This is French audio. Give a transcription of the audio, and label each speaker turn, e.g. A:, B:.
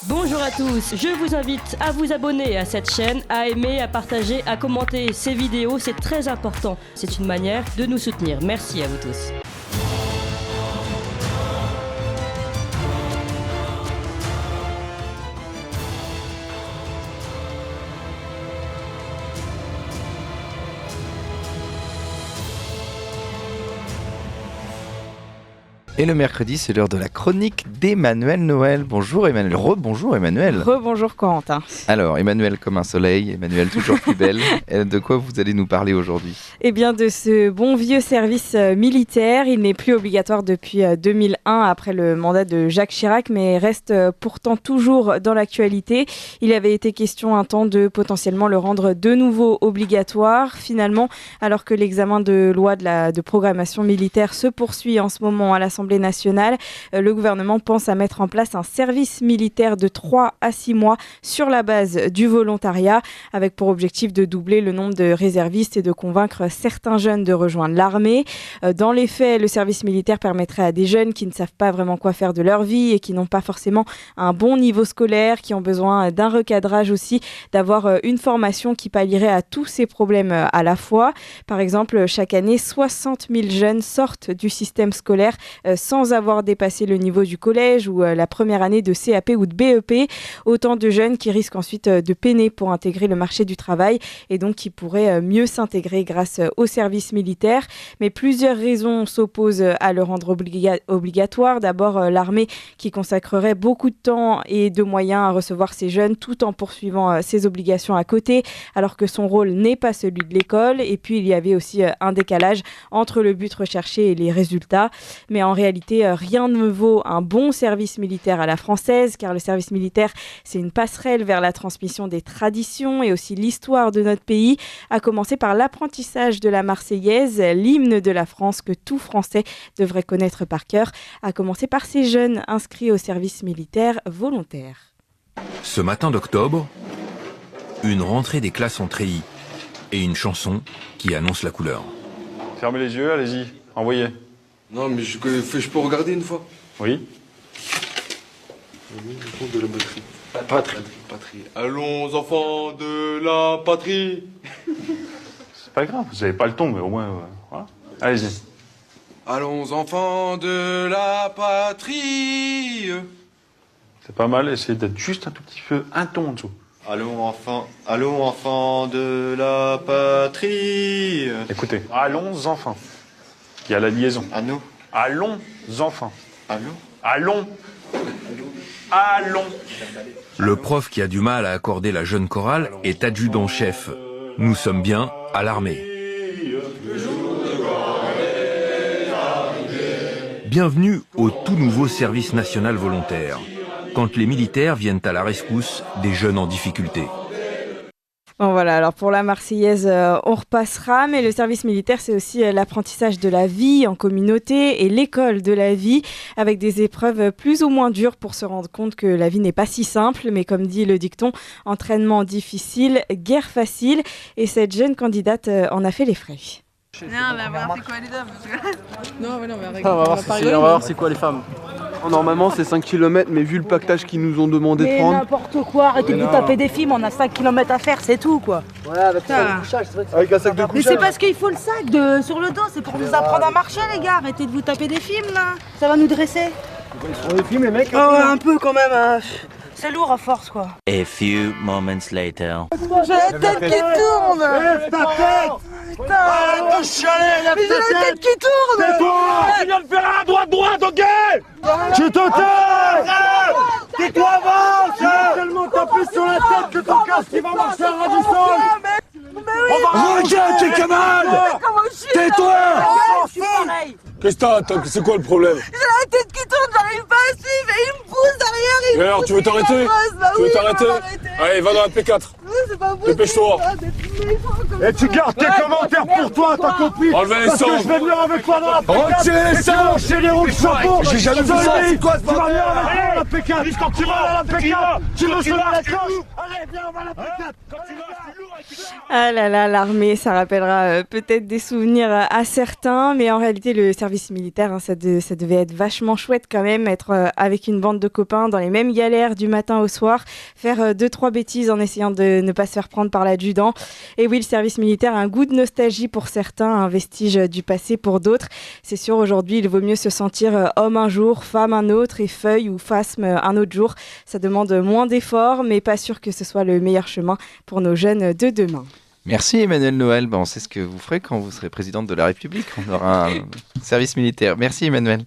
A: Bonjour à tous, je vous invite à vous abonner à cette chaîne, à aimer, à partager, à commenter ces vidéos, c'est très important. C'est une manière de nous soutenir. Merci à vous tous.
B: Et le mercredi, c'est l'heure de la chronique d'Emmanuel Noël. Bonjour Emmanuel. Rebonjour Emmanuel.
C: Rebonjour Corentin.
B: Alors, Emmanuel comme un soleil, Emmanuel toujours plus belle. De quoi vous allez nous parler aujourd'hui ?
C: Eh bien, de ce bon vieux service militaire. Il n'est plus obligatoire depuis 2001 après le mandat de Jacques Chirac, mais reste pourtant toujours dans l'actualité. Il avait été question un temps de potentiellement le rendre de nouveau obligatoire. Finalement, alors que l'examen de loi de programmation militaire se poursuit en ce moment à l'Assemblée nationale, le gouvernement pense à mettre en place un service militaire de 3 à 6 mois sur la base du volontariat, avec pour objectif de doubler le nombre de réservistes et de convaincre certains jeunes de rejoindre l'armée. Dans les faits, le service militaire permettrait à des jeunes qui ne savent pas vraiment quoi faire de leur vie et qui n'ont pas forcément un bon niveau scolaire, qui ont besoin d'un recadrage aussi, d'avoir une formation qui pallierait à tous ces problèmes à la fois. Par exemple, chaque année, 60 000 jeunes sortent du système scolaire sans avoir dépassé le niveau du collège ou la première année de CAP ou de BEP. Autant de jeunes qui risquent ensuite de peiner pour intégrer le marché du travail et donc qui pourraient mieux s'intégrer grâce au service militaire. Mais plusieurs raisons s'opposent à le rendre obligatoire. D'abord, l'armée qui consacrerait beaucoup de temps et de moyens à recevoir ces jeunes tout en poursuivant ses obligations à côté, alors que son rôle n'est pas celui de l'école. Et puis, il y avait aussi un décalage entre le but recherché et les résultats. Mais en réalité, rien ne vaut un bon service militaire à la française, car le service militaire, c'est une passerelle vers la transmission des traditions et aussi l'histoire de notre pays, à commencer par l'apprentissage de la Marseillaise, l'hymne de la France que tout Français devrait connaître par cœur, à commencer par ces jeunes inscrits au service militaire volontaire.
D: Ce matin d'octobre, une rentrée des classes en treillis et une chanson qui annonce la couleur.
E: Fermez les yeux, allez-y, envoyez.
F: Non, mais je peux regarder une fois.
E: Oui.
F: Le compte de la batterie. Patrie. Allons, enfants de la patrie.
E: C'est pas grave, vous avez pas le ton, mais au moins, voilà. Allez-y.
F: Allons, enfants de la patrie.
E: C'est pas mal, essayez d'être juste un tout petit peu un ton en dessous.
G: Allons enfants de la patrie.
E: Écoutez, allons enfants. Il y a la liaison.
G: À nous.
E: Allons enfants.
G: Allons.
E: Allons.
D: Le prof qui a du mal à accorder la jeune chorale est adjudant-chef. Nous sommes bien à l'armée. Bienvenue au tout nouveau service national volontaire, quand les militaires viennent à la rescousse des jeunes en difficulté.
C: Bon voilà, alors pour la Marseillaise, on repassera, mais le service militaire, c'est aussi l'apprentissage de la vie en communauté et l'école de la vie, avec des épreuves plus ou moins dures pour se rendre compte que la vie n'est pas si simple, mais comme dit le dicton, entraînement difficile, guerre facile, et cette jeune candidate en a fait les frais.
H: Non, mais on va voir c'est quoi les hommes. Non, mais
I: on va voir c'est quoi les femmes. Normalement c'est 5 km, mais vu le pactage qu'ils nous ont demandé de prendre...
H: n'importe quoi, arrêtez de vous taper des films, on a 5 km à faire, c'est tout quoi.
I: Ouais, avec un sac de couchage, c'est vrai que avec un sac de couchage.
H: Mais c'est parce qu'il faut le sac sur le dos, c'est pour vous apprendre à marcher les gars, arrêtez de vous taper des films là. Ça va nous dresser.
I: Ils font des films les mecs.
H: Oh ouais, un peu quand même, c'est lourd à force quoi.
J: A few moments later.
H: J'ai la tête qui tourne.
I: Lève ta tête.
H: Putain, arrête de chialer, lève ta tête. J'ai la tête qui tourne.
I: Tais-toi. Tu viens de faire un droite, ok. Tu te tais. Tais-toi, avance. J'ai tellement tapé sur la tête que ton casque il va marcher à ras du sol. Regarde tes camarades. Tais-toi.
F: Qu'est-ce que t'as? C'est quoi le problème?
H: J'ai la tête qui tourne, j'arrive pas à suivre et il me pousse derrière.
F: Et alors, tu veux t'arrêter? Tu veux t'arrêter? Allez, va dans la P4.
H: C'est pas possible.
F: Dépêche-toi.
I: Et tu gardes tes commentaires pour toi, t'as compris?
F: Enlevez les
I: Parce que
F: cendres.
I: je vais venir avec toi dans la P4.
F: Retirez les
I: Et tu vas
F: cendres.
I: enchaîner les roues de chapeau.
F: J'ai jamais vu ça, c'est quoi ce
I: Tu vas venir
F: bordel?
I: avec moi dans la P4.
E: Dis quand
I: Tu vas à la P4. Tu veux se la cloche? Allez, viens, on va à la P4.
C: Ah là là, l'armée, ça rappellera peut-être des souvenirs à certains, mais en réalité, le service militaire, ça devait être vachement chouette quand même, être avec une bande de copains dans les mêmes galères du matin au soir, faire 2-3 bêtises en essayant de ne pas se faire prendre par l'adjudant. Et oui, le service militaire a un goût de nostalgie pour certains, un vestige du passé pour d'autres. C'est sûr, aujourd'hui, il vaut mieux se sentir homme un jour, femme un autre et feuille ou phasme un autre jour. Ça demande moins d'efforts, mais pas sûr que ce soit le meilleur chemin pour nos jeunes de demain.
B: Merci Emmanuel Noël. On sait ce que vous ferez quand vous serez présidente de la République. On aura un service militaire. Merci Emmanuel.